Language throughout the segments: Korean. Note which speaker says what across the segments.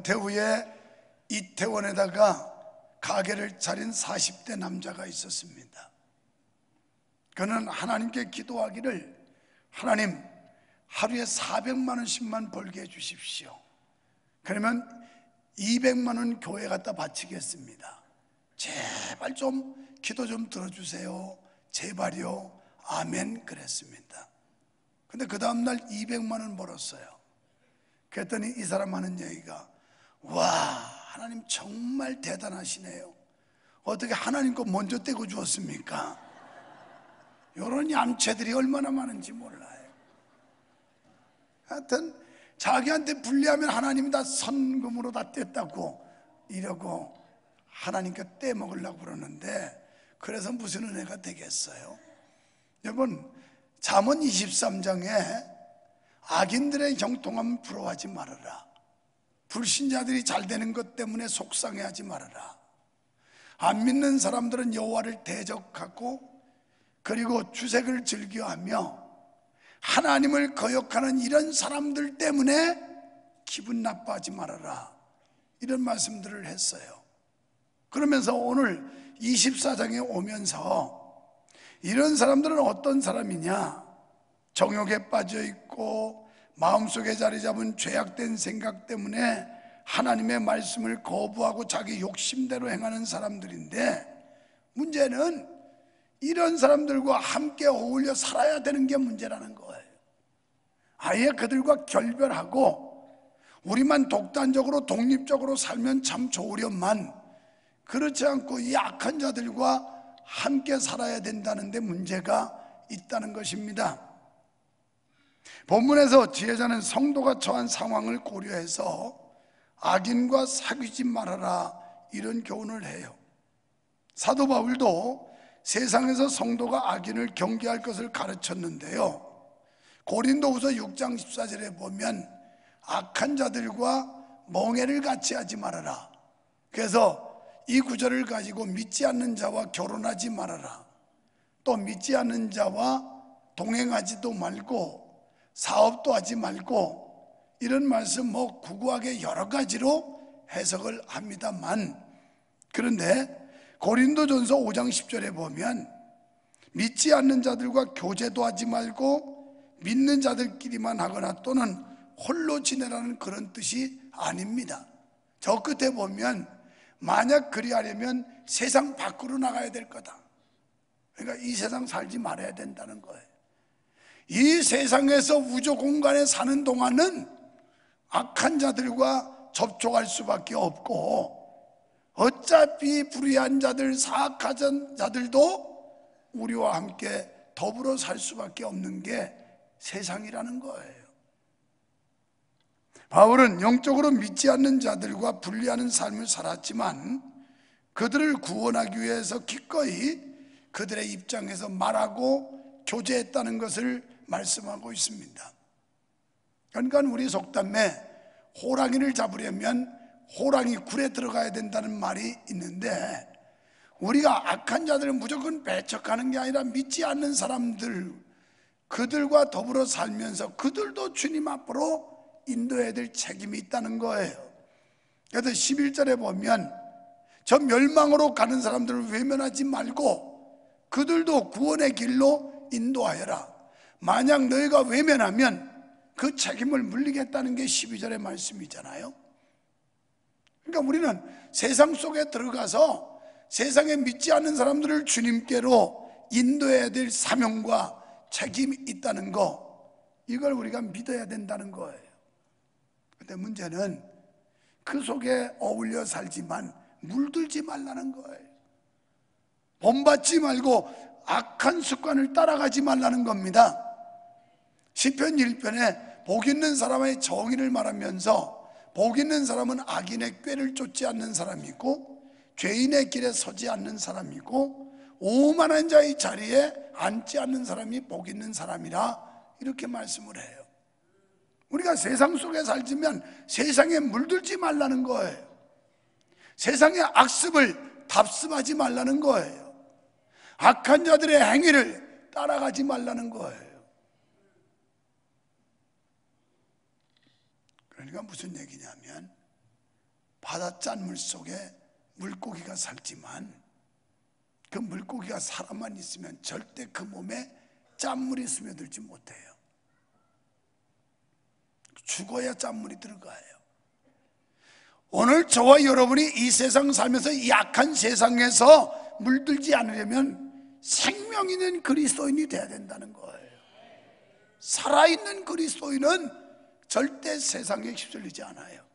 Speaker 1: 동태우의 이태원에다가 가게를 차린 40대 남자가 있었습니다. 그는 하나님께 기도하기를, 하나님, 하루에 400만 원씩만 벌게 해주십시오. 그러면 200만 원 교회 갖다 바치겠습니다. 제발 좀 기도 좀 들어주세요. 제발요. 아멘. 그랬습니다. 근데 그 다음날 200만 원 벌었어요. 그랬더니 이 사람 하는 얘기가, 와, 하나님 정말 대단하시네요. 어떻게 하나님 거 먼저 떼고 주었습니까? 이런 얌체들이 얼마나 많은지 몰라요. 하여튼 자기한테 불리하면 하나님이 다 선금으로 다 뗐다고 이러고 하나님께 떼먹으려고 그러는데, 그래서 무슨 은혜가 되겠어요? 여러분, 잠언 23장에 악인들의 형통함 부러워하지 말아라. 불신자들이 잘 되는 것 때문에 속상해하지 말아라. 안 믿는 사람들은 여호와를 대적하고 그리고 주색을 즐겨하며 하나님을 거역하는 이런 사람들 때문에 기분 나빠하지 말아라. 이런 말씀들을 했어요. 그러면서 오늘 24장에 오면서 이런 사람들은 어떤 사람이냐? 정욕에 빠져 있고 마음속에 자리 잡은 죄악된 생각 때문에 하나님의 말씀을 거부하고 자기 욕심대로 행하는 사람들인데, 문제는 이런 사람들과 함께 어울려 살아야 되는 게 문제라는 거예요. 아예 그들과 결별하고 우리만 독단적으로 독립적으로 살면 참 좋으련만, 그렇지 않고 이 악한 자들과 함께 살아야 된다는데 문제가 있다는 것입니다. 본문에서 지혜자는 성도가 처한 상황을 고려해서 악인과 사귀지 말아라, 이런 교훈을 해요. 사도 바울도 세상에서 성도가 악인을 경계할 것을 가르쳤는데요, 고린도후서 6장 14절에 보면 악한 자들과 멍해를 같이 하지 말아라. 그래서 이 구절을 가지고 믿지 않는 자와 결혼하지 말아라, 또 믿지 않는 자와 동행하지도 말고 사업도 하지 말고, 이런 말씀 구구하게 여러 가지로 해석을 합니다만, 그런데 고린도전서 5장 10절에 보면 믿지 않는 자들과 교제도 하지 말고 믿는 자들끼리만 하거나 또는 홀로 지내라는 그런 뜻이 아닙니다. 저 끝에 보면 만약 그리하려면 세상 밖으로 나가야 될 거다. 그러니까 이 세상 살지 말아야 된다는 거예요. 이 세상에서 우주 공간에 사는 동안은 악한 자들과 접촉할 수밖에 없고, 어차피 불의한 자들, 사악한 자들도 우리와 함께 더불어 살 수밖에 없는 게 세상이라는 거예요. 바울은 영적으로 믿지 않는 자들과 분리하는 삶을 살았지만 그들을 구원하기 위해서 기꺼이 그들의 입장에서 말하고 교제했다는 것을 말씀하고 있습니다. 그러니까 우리 속담에 호랑이를 잡으려면 호랑이 굴에 들어가야 된다는 말이 있는데, 우리가 악한 자들을 무조건 배척하는 게 아니라 믿지 않는 사람들, 그들과 더불어 살면서 그들도 주님 앞으로 인도해야 될 책임이 있다는 거예요. 그래서 11절에 보면 저 멸망으로 가는 사람들을 외면하지 말고 그들도 구원의 길로 인도하여라. 만약 너희가 외면하면 그 책임을 물리겠다는 게 12절의 말씀이잖아요. 그러니까 우리는 세상 속에 들어가서 세상에 믿지 않는 사람들을 주님께로 인도해야 될 사명과 책임이 있다는 거, 이걸 우리가 믿어야 된다는 거예요. 근데 문제는 그 속에 어울려 살지만 물들지 말라는 거예요. 본받지 말고 악한 습관을 따라가지 말라는 겁니다. 시편 1편에 복 있는 사람의 정의를 말하면서 복 있는 사람은 악인의 꾀를 쫓지 않는 사람이고 죄인의 길에 서지 않는 사람이고 오만한 자의 자리에 앉지 않는 사람이 복 있는 사람이라, 이렇게 말씀을 해요. 우리가 세상 속에 살지면 세상에 물들지 말라는 거예요. 세상의 악습을 답습하지 말라는 거예요. 악한 자들의 행위를 따라가지 말라는 거예요. 그러니까 무슨 얘기냐면 바다 짠물 속에 물고기가 살지만 그 물고기가 사람만 있으면 절대 그 몸에 짠물이 스며들지 못해요. 죽어야 짠물이 들어가요. 오늘 저와 여러분이 이 세상 살면서 이 악한 세상에서 물들지 않으려면 생명 있는 그리스도인이 돼야 된다는 거예요. 살아있는 그리스도인은 절대 세상에 휩쓸리지 않아요.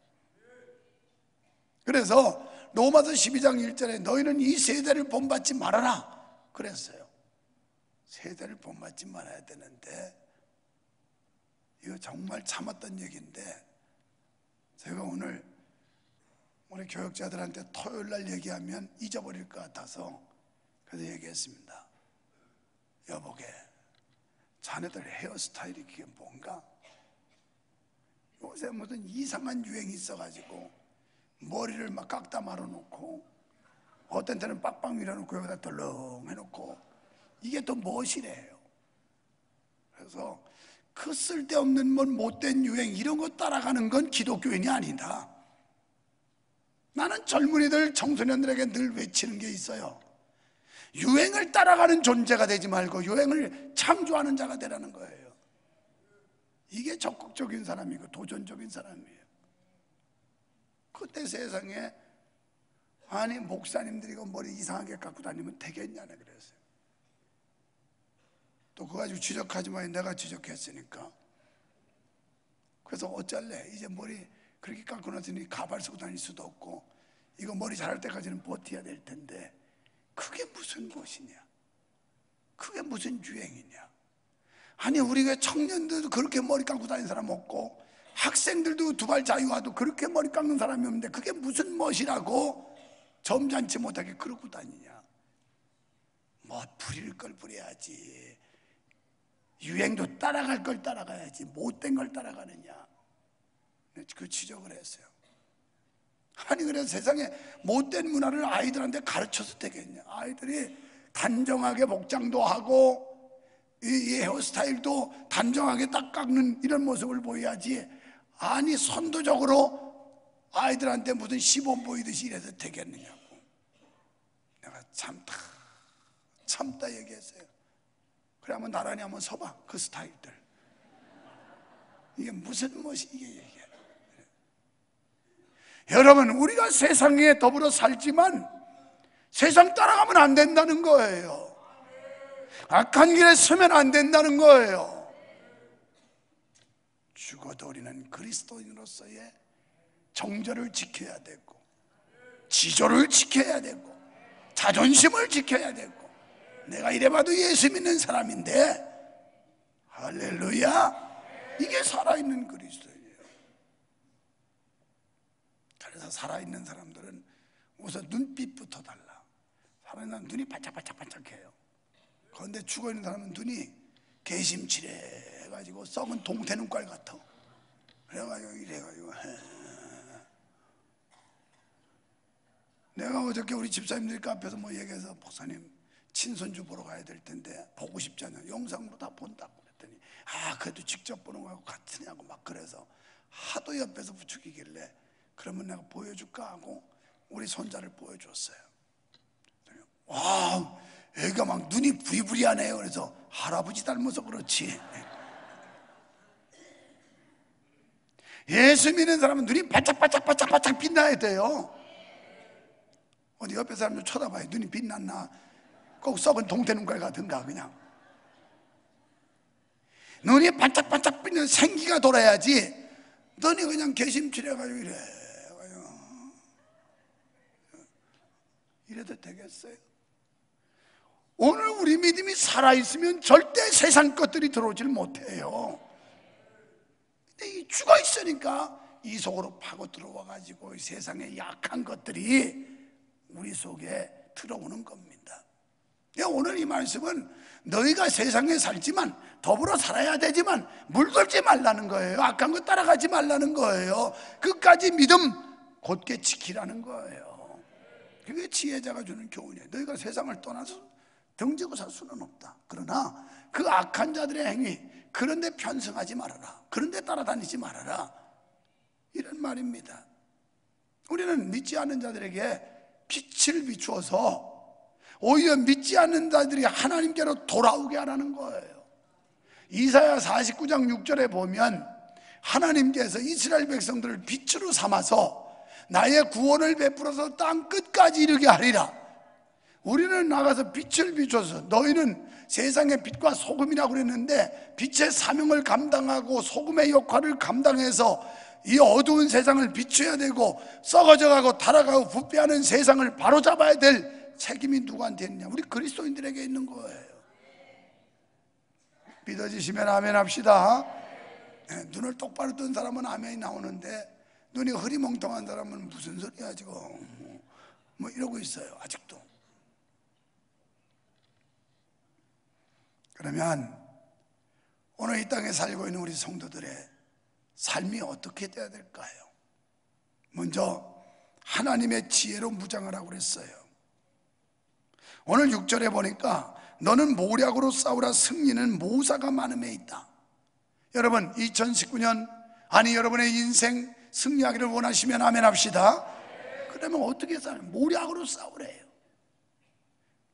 Speaker 1: 그래서 로마서 12장 1절에 너희는 이 세대를 본받지 말아라 그랬어요. 세대를 본받지 말아야 되는데, 이거 정말 참았던 얘기인데 제가 오늘 우리 교역자들한테 토요일 날 얘기하면 잊어버릴 것 같아서 그래서 얘기했습니다. 여보게, 자네들 헤어스타일이 그게 뭔가? 요새 무슨 이상한 유행이 있어가지고 머리를 막 깎다 말아놓고 어떤 때는 빡빡 밀어놓고 여기다 덜렁 해놓고 이게 또 무엇이래요. 그래서 그 쓸데없는 못된 유행 이런 거 따라가는 건 기독교인이 아니다. 나는 젊은이들 청소년들에게 늘 외치는 게 있어요. 유행을 따라가는 존재가 되지 말고 유행을 창조하는 자가 되라는 거예요. 이게 적극적인 사람이고 도전적인 사람이에요. 그때 세상에 아니 목사님들이 이거 머리 이상하게 갖고 다니면 되겠냐네 그랬어요. 또 그거 가지고 지적하지 마. 내가 지적했으니까. 그래서 어쩔래? 이제 머리 그렇게 깎고 나서니 가발 쓰고 다닐 수도 없고 이거 머리 자랄 때까지는 버텨야 될 텐데 그게 무슨 것이냐? 그게 무슨 유행이냐? 아니 우리가 청년들도 그렇게 머리 깎고 다니는 사람 없고 학생들도 두발 자유화도 그렇게 머리 깎는 사람이 없는데 그게 무슨 멋이라고 점잖지 못하게 그러고 다니냐? 뭐 부릴 걸 부려야지, 유행도 따라갈 걸 따라가야지 못된 걸 따라가느냐? 그 지적을 했어요. 아니 그래서 세상에 못된 문화를 아이들한테 가르쳐도 되겠냐? 아이들이 단정하게 복장도 하고 이 헤어스타일도 단정하게 딱 깎는 이런 모습을 보여야지, 아니 선도적으로 아이들한테 무슨 시범 보이듯이 이래서 되겠느냐고. 내가 참다 얘기했어요. 그래 한번 나란히 한번 서봐. 그 스타일들 이게 무슨 멋이 이게 얘기해. 여러분 우리가 세상에 더불어 살지만 세상 따라가면 안 된다는 거예요. 악한 길에 서면 안 된다는 거예요. 죽어도 우리는 그리스도인으로서의 정절을 지켜야 되고 지조를 지켜야 되고 자존심을 지켜야 되고, 내가 이래봐도 예수 믿는 사람인데 할렐루야, 이게 살아있는 그리스도예요. 그래서 살아있는 사람들은 우선 눈빛부터 달라. 살아있는 사람은 눈이 반짝반짝반짝해요. 그런데 죽어있는 사람은 눈이 개심칠해가지고 썩은 동태 눈깔 같아. 그래가지고 이래가지고 내가 어저께 우리 집사님들 카페에서 뭐 얘기해서 목사님 친손주 보러 가야 될 텐데 보고 싶잖아요. 영상으로 다 본다고 그랬더니 그래도 직접 보는 거하고 같으냐고 막 그래서 하도 옆에서 부추기길래 그러면 내가 보여줄까 하고 우리 손자를 보여줬어요. 와, 애가 막 눈이 부리부리하네요. 그래서 할아버지 닮아서 그렇지. 예수 믿는 사람은 눈이 반짝반짝반짝반짝 빛나야 돼요. 어디 옆에 사람 좀 쳐다봐요. 눈이 빛났나? 꼭 썩은 동태 눈깔 같은가 그냥. 눈이 반짝반짝 빛나는 생기가 돌아야지. 너니 그냥 개심칠해가지고 이래도 되겠어요? 오늘 우리 믿음이 살아있으면 절대 세상 것들이 들어오질 못해요. 근데 이 죽어있으니까 이 속으로 파고 들어와가지고 세상의 약한 것들이 우리 속에 들어오는 겁니다. 오늘 이 말씀은 너희가 세상에 살지만 더불어 살아야 되지만 물들지 말라는 거예요. 악한 거 따라가지 말라는 거예요. 끝까지 믿음 곧게 지키라는 거예요. 그게 지혜자가 주는 교훈이에요. 너희가 세상을 떠나서 등지고 살 수는 없다. 그러나 그 악한 자들의 행위, 그런데 편승하지 말아라. 그런데 따라다니지 말아라. 이런 말입니다. 우리는 믿지 않는 자들에게 빛을 비추어서 오히려 믿지 않는 자들이 하나님께로 돌아오게 하라는 거예요. 이사야 49장 6절에 보면 하나님께서 이스라엘 백성들을 빛으로 삼아서 나의 구원을 베풀어서 땅 끝까지 이르게 하리라. 우리는 나가서 빛을 비춰서 너희는 세상의 빛과 소금이라고 그랬는데 빛의 사명을 감당하고 소금의 역할을 감당해서 이 어두운 세상을 비춰야 되고 썩어져가고 타락하고 부패하는 세상을 바로잡아야 될 책임이 누구한테 있느냐? 우리 그리스도인들에게 있는 거예요. 믿어지시면 아멘 합시다. 눈을 똑바로 뜬 사람은 아멘이 나오는데 눈이 흐리멍텅한 사람은 무슨 소리야 지금 뭐 이러고 있어요 아직도. 그러면 오늘 이 땅에 살고 있는 우리 성도들의 삶이 어떻게 돼야 될까요? 먼저 하나님의 지혜로 무장하라고 그랬어요. 오늘 6절에 보니까 너는 모략으로 싸우라. 승리는 모사가 많음에 있다. 여러분 2019년 아니 여러분의 인생 승리하기를 원하시면 아멘 합시다. 그러면 어떻게 싸워요? 모략으로 싸우래요.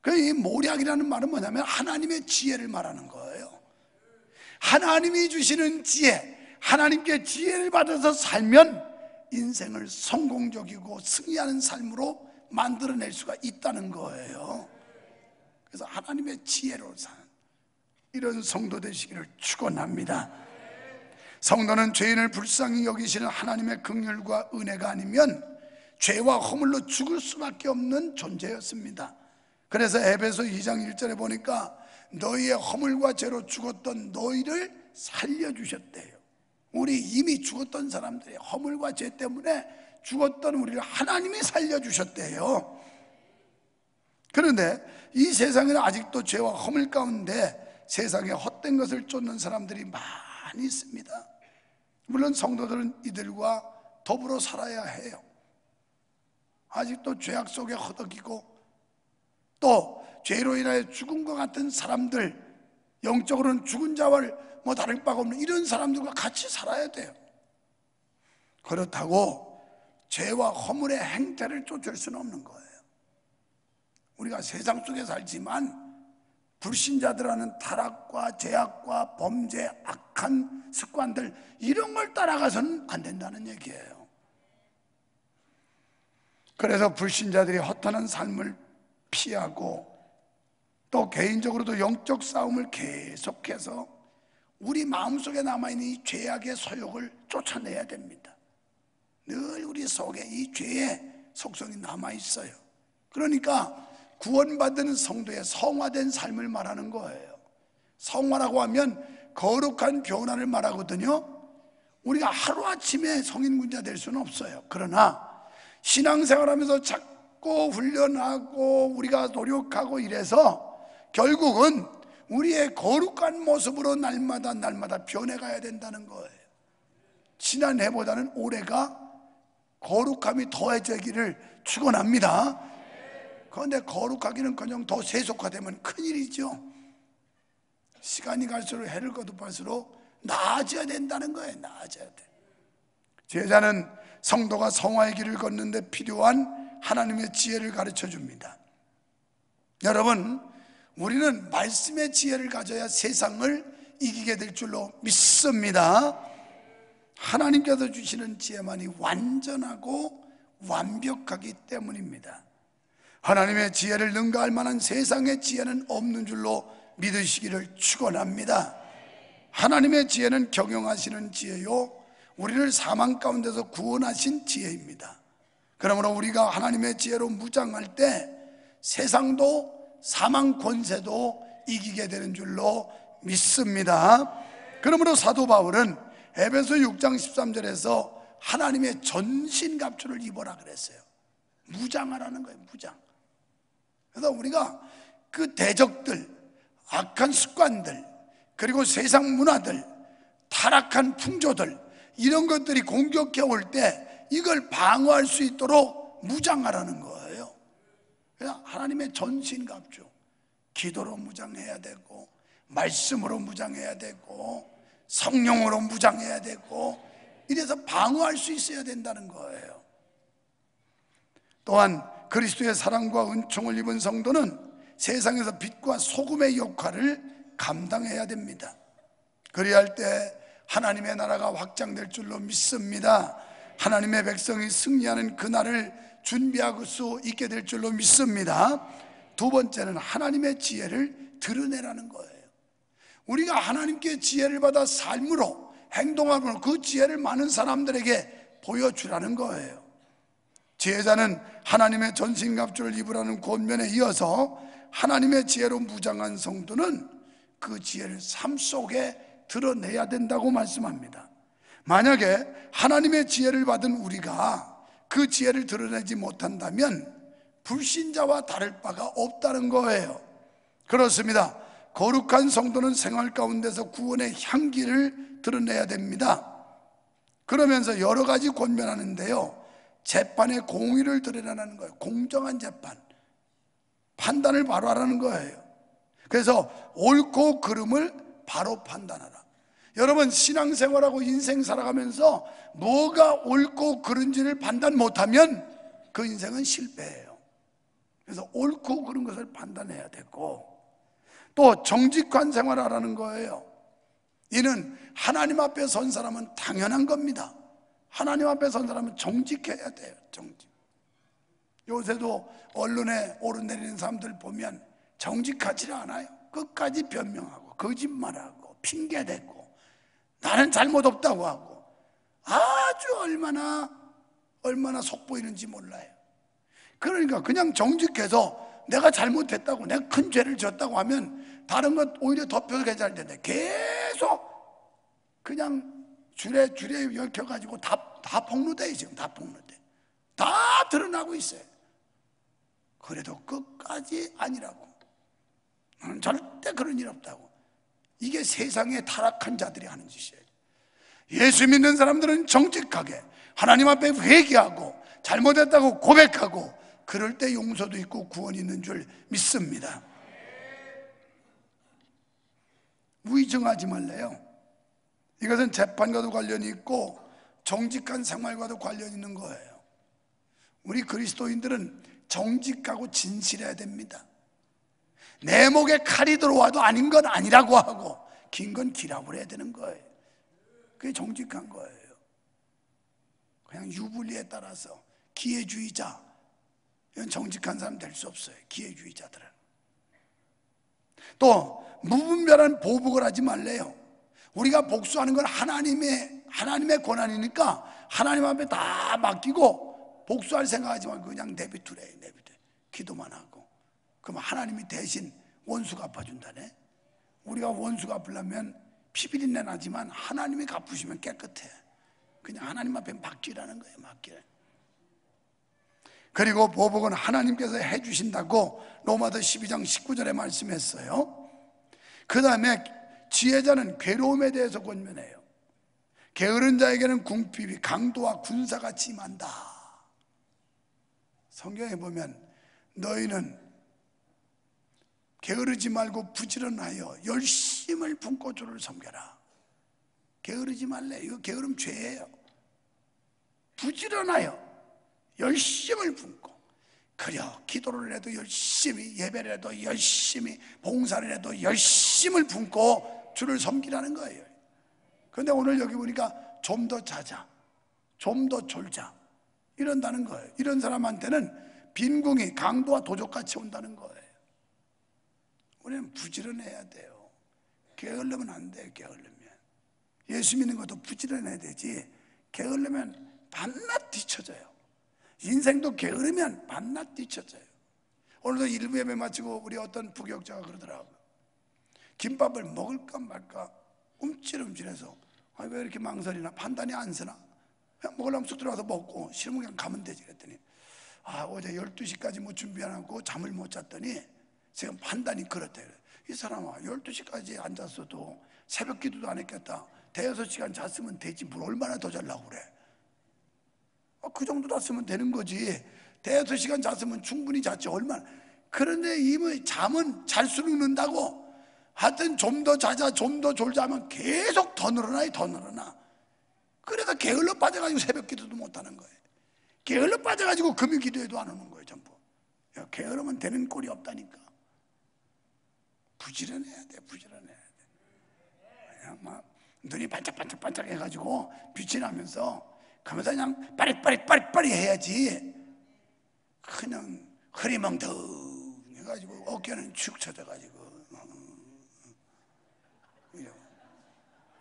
Speaker 1: 이 모략이라는 말은 뭐냐면 하나님의 지혜를 말하는 거예요. 하나님이 주시는 지혜, 하나님께 지혜를 받아서 살면 인생을 성공적이고 승리하는 삶으로 만들어낼 수가 있다는 거예요. 그래서 하나님의 지혜로 사는 이런 성도 되시기를 축원합니다. 성도는 죄인을 불쌍히 여기시는 하나님의 긍휼과 은혜가 아니면 죄와 허물로 죽을 수밖에 없는 존재였습니다. 그래서 에베소 2장 1절에 보니까 너희의 허물과 죄로 죽었던 너희를 살려주셨대요. 우리 이미 죽었던 사람들의 허물과 죄 때문에 죽었던 우리를 하나님이 살려주셨대요. 그런데 이 세상에는 아직도 죄와 허물 가운데 세상에 헛된 것을 쫓는 사람들이 많이 있습니다. 물론 성도들은 이들과 더불어 살아야 해요. 아직도 죄악 속에 허덕이고 또 죄로 인하여 죽은 것 같은 사람들, 영적으로는 죽은 자와 뭐 다를 바가 없는 이런 사람들과 같이 살아야 돼요. 그렇다고 죄와 허물의 행태를 쫓을 수는 없는 거예요. 우리가 세상 속에 살지만 불신자들하는 타락과 죄악과 범죄, 악한 습관들 이런 걸 따라가서는 안 된다는 얘기예요. 그래서 불신자들이 허탄한 삶을 피하고 또 개인적으로도 영적 싸움을 계속해서 우리 마음속에 남아있는 이 죄악의 소욕을 쫓아내야 됩니다. 늘 우리 속에 이 죄의 속성이 남아있어요. 그러니까 구원받은 성도의 성화된 삶을 말하는 거예요. 성화라고 하면 거룩한 변화를 말하거든요. 우리가 하루아침에 성인군자 될 수는 없어요. 그러나 신앙생활하면서 자꾸 훈련하고 우리가 노력하고 이래서 결국은 우리의 거룩한 모습으로 날마다 변해가야 된다는 거예요. 지난해보다는 올해가 거룩함이 더해지기를 축원합니다. 그런데 거룩하기는커녕 더 세속화되면 큰일이죠. 시간이 갈수록 해를 거듭할수록 나아져야 된다는 거예요. 나아져야 돼. 제자는 성도가 성화의 길을 걷는데 필요한 하나님의 지혜를 가르쳐 줍니다. 여러분, 우리는 말씀의 지혜를 가져야 세상을 이기게 될 줄로 믿습니다. 하나님께서 주시는 지혜만이 완전하고 완벽하기 때문입니다. 하나님의 지혜를 능가할 만한 세상의 지혜는 없는 줄로 믿으시기를 축원합니다. 하나님의 지혜는 경영하시는 지혜요, 우리를 사망 가운데서 구원하신 지혜입니다. 그러므로 우리가 하나님의 지혜로 무장할 때 세상도 사망 권세도 이기게 되는 줄로 믿습니다. 그러므로 사도 바울은 에베소 6장 13절에서 하나님의 전신갑주를 입어라 그랬어요. 무장하라는 거예요. 무장. 그래서 우리가 그 대적들, 악한 습관들, 그리고 세상 문화들, 타락한 풍조들 이런 것들이 공격해 올 때 이걸 방어할 수 있도록 무장하라는 거예요. 그래서 하나님의 전신갑주, 기도로 무장해야 되고 말씀으로 무장해야 되고 성령으로 무장해야 되고 이래서 방어할 수 있어야 된다는 거예요. 또한 그리스도의 사랑과 은총을 입은 성도는 세상에서 빛과 소금의 역할을 감당해야 됩니다. 그래야 할 때 하나님의 나라가 확장될 줄로 믿습니다. 하나님의 백성이 승리하는 그날을 준비할 수 있게 될 줄로 믿습니다. 두 번째는 하나님의 지혜를 드러내라는 거예요. 우리가 하나님께 지혜를 받아 삶으로 행동함으로 그 지혜를 많은 사람들에게 보여주라는 거예요. 지혜자는 하나님의 전신갑주를 입으라는 권면에 이어서 하나님의 지혜로 무장한 성도는 그 지혜를 삶 속에 드러내야 된다고 말씀합니다. 만약에 하나님의 지혜를 받은 우리가 그 지혜를 드러내지 못한다면 불신자와 다를 바가 없다는 거예요. 그렇습니다. 거룩한 성도는 생활 가운데서 구원의 향기를 드러내야 됩니다. 그러면서 여러 가지 권면하는데요, 재판의 공의를 드러내라는 거예요. 공정한 재판, 판단을 바로 하라는 거예요. 그래서 옳고 그름을 바로 판단하라. 여러분, 신앙생활하고 인생 살아가면서 뭐가 옳고 그른지를 판단 못하면 그 인생은 실패해요. 그래서 옳고 그른 것을 판단해야 되고, 또 정직한 생활을 하라는 거예요. 이는 하나님 앞에 선 사람은 당연한 겁니다. 하나님 앞에 선 사람은 정직해야 돼요. 정직. 요새도 언론에 오르내리는 사람들 보면 정직하지 않아요. 끝까지 변명하고 거짓말하고 핑계대고 나는 잘못 없다고 하고 아주 얼마나 속보이는지 몰라요. 그러니까 그냥 정직해서 내가 잘못했다고, 내가 큰 죄를 졌다고 하면 다른 것 오히려 덮여서 괜찮을 텐데 계속 그냥 줄에 얽혀가지고 다 폭로돼요. 지금 다 폭로돼. 다 드러나고 있어요. 그래도 끝까지 아니라고. 나는 절대 그런 일 없다고. 이게 세상의 타락한 자들이 하는 짓이에요. 예수 믿는 사람들은 정직하게 하나님 앞에 회개하고 잘못했다고 고백하고 그럴 때 용서도 있고 구원이 있는 줄 믿습니다. 무의정하지 말래요. 이것은 재판과도 관련이 있고 정직한 생활과도 관련이 있는 거예요. 우리 그리스도인들은 정직하고 진실해야 됩니다. 내 목에 칼이 들어와도 아닌 건 아니라고 하고 긴 건 기라고 해야 되는 거예요. 그게 정직한 거예요. 그냥 유불리에 따라서 기회주의자, 이건 정직한 사람 될 수 없어요. 기회주의자들은. 또 무분별한 보복을 하지 말래요. 우리가 복수하는 건 하나님의 권한이니까 하나님 앞에 다 맡기고 복수할 생각하지 말고 그냥 내비두래. 기도만 하고. 그럼 하나님이 대신 원수 갚아준다네. 우리가 원수 갚으려면 피비린내 나지만 하나님이 갚으시면 깨끗해. 그냥 하나님 앞에 맡기라는 거예요. 맡기라. 그리고 보복은 하나님께서 해주신다고 로마서 12장 19절에 말씀했어요. 그 다음에 지혜자는 괴로움에 대해서 권면해요. 게으른 자에게는 궁핍이 강도와 군사같이 임한다. 성경에 보면 너희는 게으르지 말고 부지런하여 열심을 품고 주를 섬겨라. 게으르지 말래. 이거 게으름 죄예요. 부지런하여 열심을 품고, 그려 기도를 해도 열심히, 예배를 해도 열심히, 봉사를 해도 열심을 품고 주를 섬기라는 거예요. 그런데 오늘 여기 보니까 좀 더 자자, 좀 더 졸자 이런다는 거예요. 이런 사람한테는 빈궁이 강도와 도적같이 온다는 거예요. 우리는 부지런해야 돼요. 게으르면 안 돼요. 게으르면 예수 믿는 것도 부지런해야 되지, 게으르면 밤낮 뒤쳐져요. 인생도 게으르면 밤낮 뒤쳐져요. 오늘도 일부 예배 마치고 우리 어떤 부교육자가 그러더라고요. 김밥을 먹을까 말까 움찔움찔해서 왜 이렇게 망설이나, 판단이 안 서나, 그냥 먹으려면 쑥 들어가서 먹고 싫으면 그냥 가면 되지. 그랬더니 어제 12시까지 뭐 준비 안 하고 잠을 못 잤더니 지금 판단이 그렇대요. 이 사람아 12시까지 앉았어도 새벽 기도도 안 했겠다. 대여섯 시간 잤으면 되지 뭘 얼마나 더 자려고 그래. 그 정도 잤으면 되는 거지. 대여섯 시간 잤으면 충분히 잤지 얼마나. 그런데 이미 잠은 잘수록 는다고. 하여튼 좀 더 자자, 좀 더 졸자 하면 계속 더 늘어나. 그래서 게을러 빠져가지고 새벽 기도도 못하는 거예요. 게을러 빠져가지고 금요 기도에도 안 오는 거예요. 전부 게으르면 되는 꼴이 없다니까. 부지런해야 돼. 부지런해야 돼. 그냥 막 눈이 반짝반짝 해가지고 빛이 나면서 그냥 빠릿빠릿 해야지. 그냥 흐리멍텅 해가지고 어깨는 축 처져가지고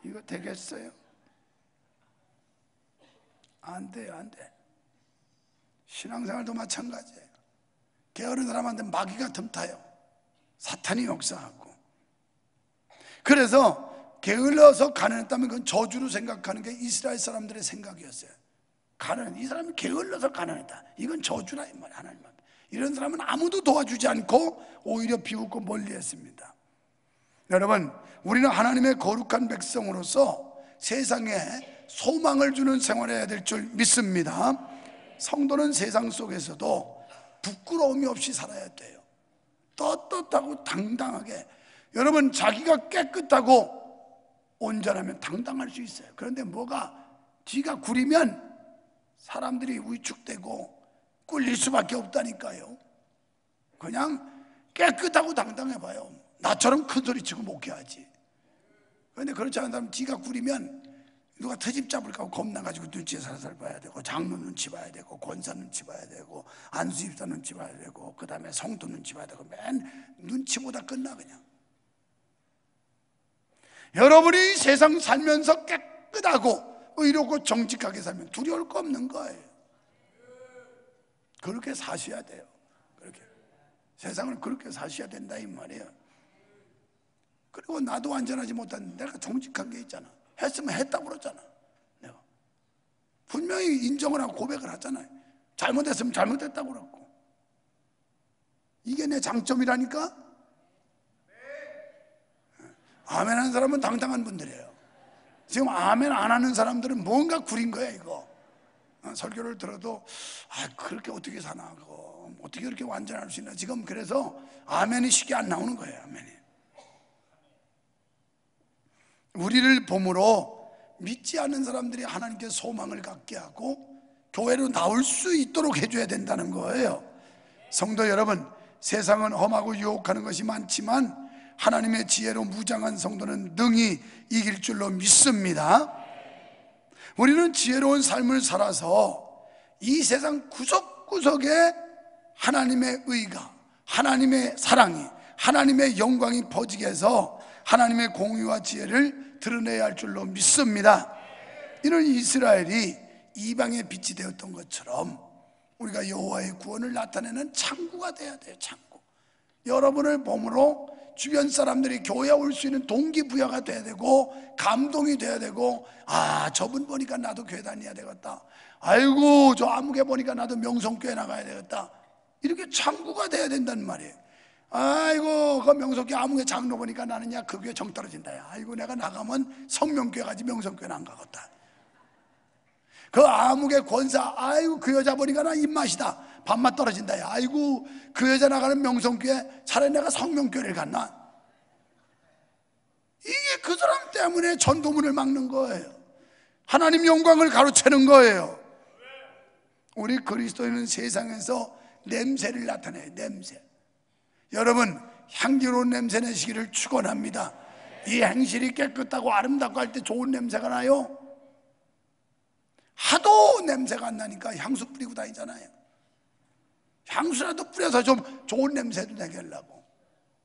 Speaker 1: 이거 되겠어요? 안 돼요. 안 돼. 신앙생활도 마찬가지예요. 게으른 사람한테 마귀가 틈타요. 사탄이 역사하고. 그래서 게을러서 가난했다면 그건 저주로 생각하는 게 이스라엘 사람들의 생각이었어요. 이 사람이 게을러서 가난했다. 이건 저주라 이 말이야. 하나님 앞에. 이런 사람은 아무도 도와주지 않고 오히려 비웃고 멀리했습니다. 여러분, 우리는 하나님의 거룩한 백성으로서 세상에 소망을 주는 생활을 해야 될 줄 믿습니다. 성도는 세상 속에서도 부끄러움이 없이 살아야 돼요. 떳떳하고 당당하게. 여러분, 자기가 깨끗하고 온전하면 당당할 수 있어요. 그런데 뒤가 구리면 사람들이 위축되고 꿀릴 수밖에 없다니까요. 그냥 깨끗하고 당당해봐요. 나처럼 큰 소리 치고 목회하지. 그런데 그렇지 않은 사람은 뒤가 구리면 누가 트집 잡을까 겁나가지고 눈치에 살살 봐야 되고, 장로 눈치 봐야 되고, 권사 눈치 봐야 되고, 안수집사 눈치 봐야 되고, 그 다음에 성도 눈치 봐야 되고, 맨 눈치보다 끝나 그냥. 여러분이 세상 살면서 깨끗하고 의롭고 정직하게 살면 두려울 거 없는 거예요. 그렇게 사셔야 돼요. 그렇게 세상을 그렇게 사셔야 된다 이 말이에요. 그리고 나도 완전하지 못한 내가 정직한 게 있잖아. 했으면 했다고 그러잖아. 내가 분명히 인정을 하고 고백을 하잖아요. 잘못했으면 잘못했다고 그랬고. 이게 내 장점이라니까. 아멘 하는 사람은 당당한 분들이에요. 지금 아멘 안 하는 사람들은 뭔가 구린 거야 이거. 설교를 들어도 그렇게 어떻게 사나, 그거 어떻게 그렇게 완전할 수 있나. 지금 그래서 아멘이 쉽게 안 나오는 거예요. 아멘이. 우리를 봄으로 믿지 않는 사람들이 하나님께 소망을 갖게 하고 교회로 나올 수 있도록 해줘야 된다는 거예요. 성도 여러분, 세상은 험하고 유혹하는 것이 많지만 하나님의 지혜로 무장한 성도는 능히 이길 줄로 믿습니다. 우리는 지혜로운 삶을 살아서 이 세상 구석구석에 하나님의 의가, 하나님의 사랑이, 하나님의 영광이 퍼지게 해서 하나님의 공의와 지혜를 드러내야 할 줄로 믿습니다. 이는 이스라엘이 이방의 빛이 되었던 것처럼 우리가 여호와의 구원을 나타내는 창구가 돼야 돼요. 창구. 여러분을 봄으로 주변 사람들이 교회에 올 수 있는 동기부여가 돼야 되고, 감동이 돼야 되고, 저분 보니까 나도 교회 다녀야 되겠다. 아이고 저 아무개 보니까 나도 명성교회 나가야 되겠다. 이렇게 창구가 돼야 된다는 말이에요. 아이고 그 명성교회 아무개 장로 보니까 나는 그 교회 정 떨어진다. 아이고 내가 나가면 성명교회 가지 명성교회는 안 가겠다. 그 아무개 권사, 아이고 그 여자 보니까 나 입맛이다. 밥맛 떨어진다. 아이고 그 여자 나가는 명성교회 차라리 내가 성명교회를 갔나. 이게 그 사람 때문에 전도문을 막는 거예요. 하나님 영광을 가로채는 거예요. 우리 그리스도인은 세상에서 냄새를 나타내요. 냄새. 여러분, 향기로운 냄새 내시기를 축원합니다. 이 행실이 깨끗하고 아름답고 할 때 좋은 냄새가 나요. 하도 냄새가 안 나니까 향수 뿌리고 다니잖아요. 향수라도 뿌려서 좀 좋은 냄새도 나게 하려고.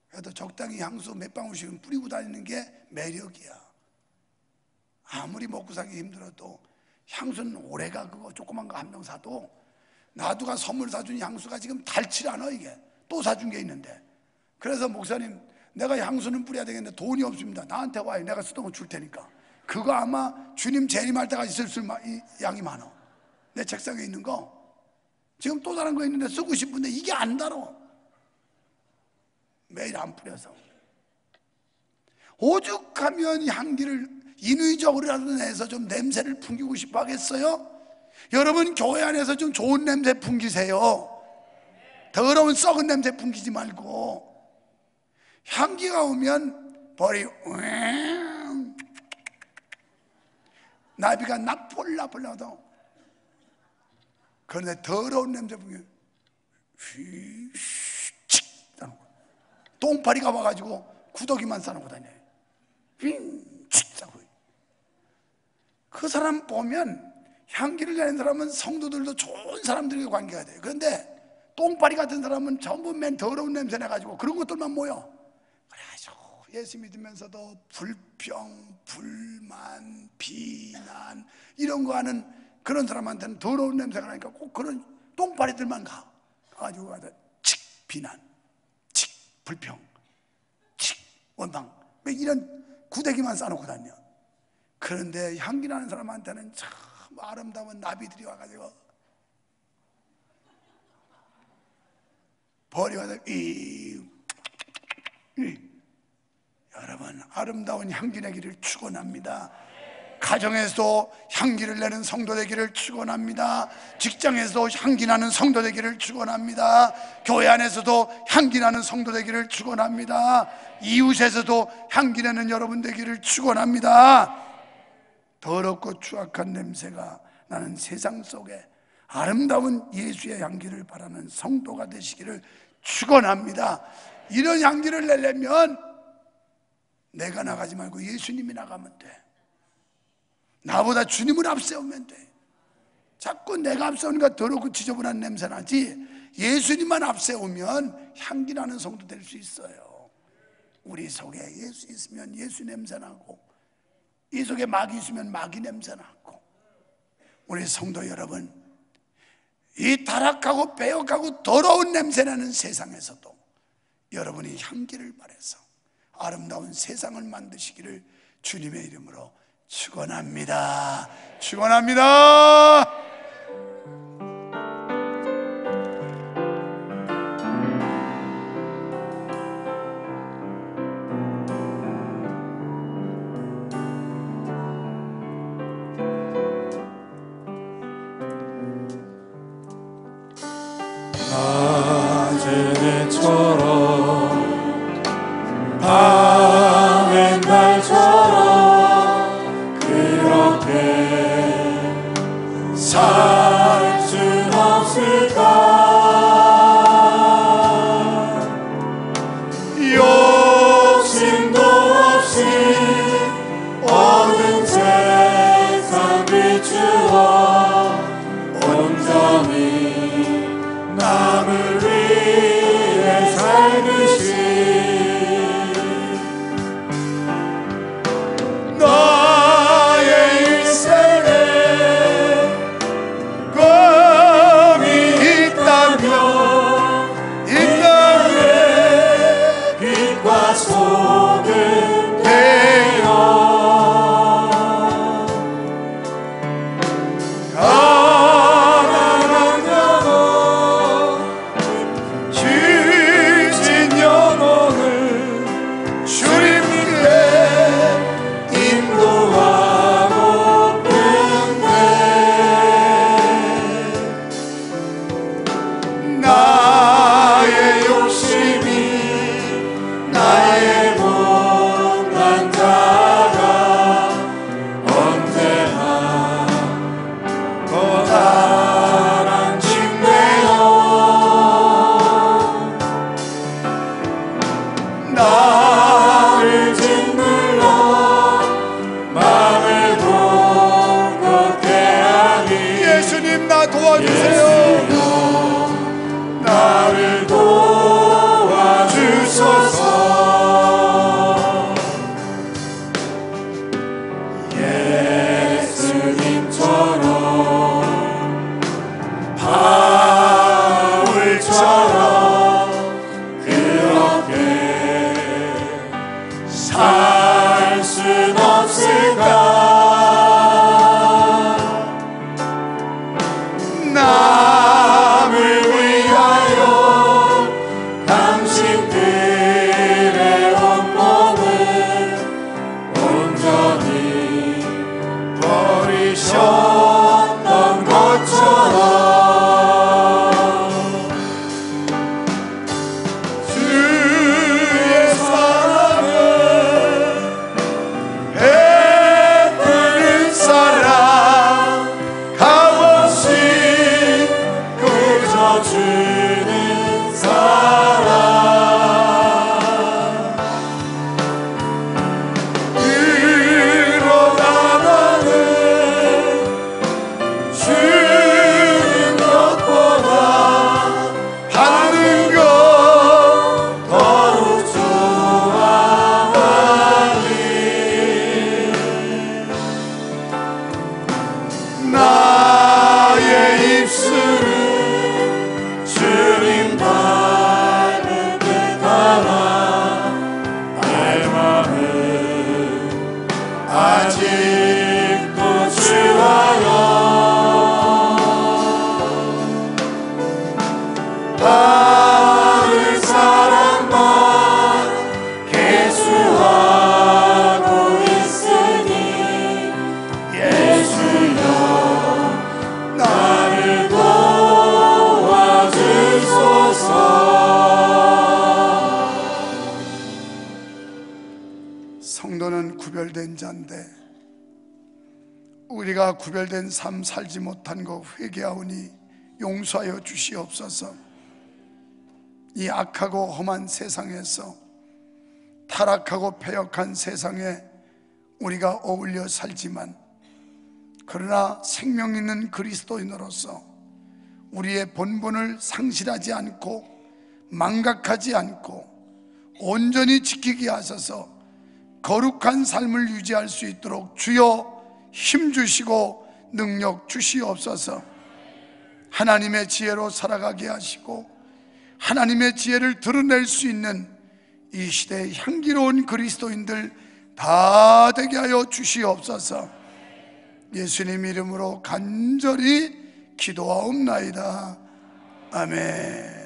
Speaker 1: 그래도 적당히 향수 몇 방울씩은 뿌리고 다니는 게 매력이야. 아무리 먹고 살기 힘들어도 향수는 오래가. 그거 조그만 거 한 병 사도 나두가 선물 사준 향수가 지금 닳질 않아. 이게 또 사준 게 있는데. 그래서 목사님, 내가 향수는 뿌려야 되겠는데 돈이 없습니다. 나한테 와요. 내가 쓰던 거 줄 테니까. 그거 아마 주님 재림할 때가 있을 양이 많아. 내 책상에 있는 거 지금 또 다른 거 있는데 쓰고 싶은데 이게 안 달어. 매일 안 뿌려서. 오죽하면 향기를 인위적으로라도 내서 좀 냄새를 풍기고 싶어 하겠어요? 여러분, 교회 안에서 좀 좋은 냄새 풍기세요. 더러운 썩은 냄새 풍기지 말고. 향기가 오면 벌이 나비가 나폴라폴라도 그런데 더러운 냄새 보면 휙 싸는 거야. 똥파리가 와가지고 구더기만 싸놓고 다녀요. 휙 싸고. 그 사람 보면 향기를 내는 사람은 성도들도 좋은 사람들과 관계가 돼요. 그런데 똥파리 같은 사람은 전부 맨 더러운 냄새 나가지고 그런 것들만 모여. 그래가지고 예수 믿으면서도 불평, 불만, 비난 이런 거 하는 그런 사람한테는 더러운 냄새가 나니까 꼭 그런 똥파리들만 가가지고 가서 칙 비난, 칙 불평, 칙 원망 이런 구데기만 싸놓고 다녀. 그런데 향기 나는 사람한테는 참 아름다운 나비들이 와가지고 벌이 와서 여러분 아름다운 향기 내기를 축원합니다. 가정에서도 향기를 내는 성도 되기를 축원합니다. 직장에서도 향기 나는 성도 되기를 축원합니다. 교회 안에서도 향기 나는 성도 되기를 축원합니다. 이웃에서도 향기 내는 여러분 되기를 축원합니다. 더럽고 추악한 냄새가 나는 세상 속에 아름다운 예수의 향기를 바라는 성도가 되시기를 축원합니다. 이런 향기를 내려면 내가 나가지 말고 예수님이 나가면 돼. 나보다 주님을 앞세우면 돼. 자꾸 내가 앞세우니까 더럽고 지저분한 냄새 나지, 예수님만 앞세우면 향기 나는 성도 될 수 있어요. 우리 속에 예수 있으면 예수 냄새 나고, 이 속에 마귀 있으면 마귀 냄새 나고. 우리 성도 여러분, 이 타락하고 배역하고 더러운 냄새 나는 세상에서도 여러분이 향기를 발해서 아름다운 세상을 만드시기를 주님의 이름으로 축원합니다. 축원합니다.
Speaker 2: 낮은 해처럼 밤의 날처럼 그렇게 살 순 없을까? 욕심도 없이 얻은 세상 비추어 온전히 남을 위해 살듯이 나의 일생에 꿈이 있다면 이 땅에 빛과 소금 되어 가난한 영혼, 지친 영혼을 주님께 인도하고픈데 나의 욕심이 나의 못난 자가 언제나 커다란 짐되어 나를 짓눌러 마음을 공격해 하니 예수님 나 도와주세요. 나를 도와주소서. 예수님처럼 바울처럼 그렇게 살 순 없을까? 남을 위하여 당신들의 온몸을 온전히 버리셨던 것처럼 지켜주는 사랑 일어나가는 주는 것보다 하는 것 더욱 좋아하니 나의 입술은 주님 닮은 듯하나 내 맘은 아직도 주와요 받을 사랑만 계수하고 있으니 예수여 나를 도와주소서.
Speaker 1: 성도는 구별된 자인데 우리가 구별된 삶 살지 못한 거 회개하오니 용서하여 주시옵소서. 이 악하고 험한 세상에서 타락하고 패역한 세상에 우리가 어울려 살지만 그러나 생명 있는 그리스도인으로서 우리의 본분을 상실하지 않고 망각하지 않고 온전히 지키게 하셔서 거룩한 삶을 유지할 수 있도록 주여 힘주시고 능력 주시옵소서. 하나님의 지혜로 살아가게 하시고 하나님의 지혜를 드러낼 수 있는 이 시대의 향기로운 그리스도인들 다 되게 하여 주시옵소서. 예수님 이름으로 간절히 기도하옵나이다. 아멘.